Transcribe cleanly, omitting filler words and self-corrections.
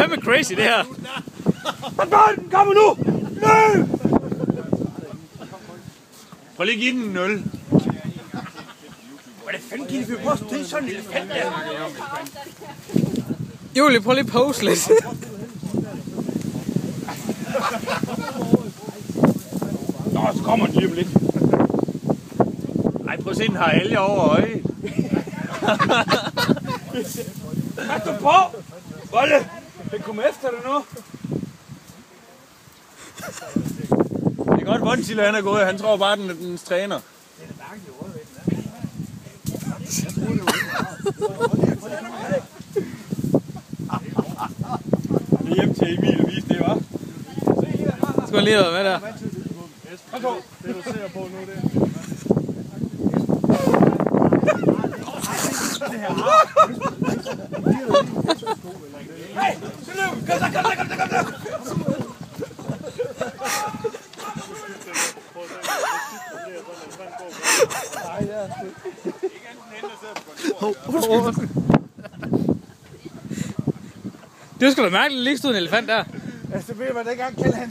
fandme crazy, det her. Bolden kommer nu! Løb! Prøv lige at give den en 0. Hvad fanden giver vi på? Det er sådan en elefant der. Julie, prøv lige at pose lidt. Nå, så kommer den lige om lidt. Ej, prøv at se, den har alger over øjet. Pas du på! Bolle! Den kommer efter dig nu. Det er godt, Vonsil han er gået. Han tror bare, den træner. Det er hjem til Emil og vise det, hva'? Skal man lige være med der? Det du ser på nu, det hey! Så løb! Kom så! Det er sgu da mærkeligt, at der ikke stod en elefant der. Altså, ved man, dengang kaldte han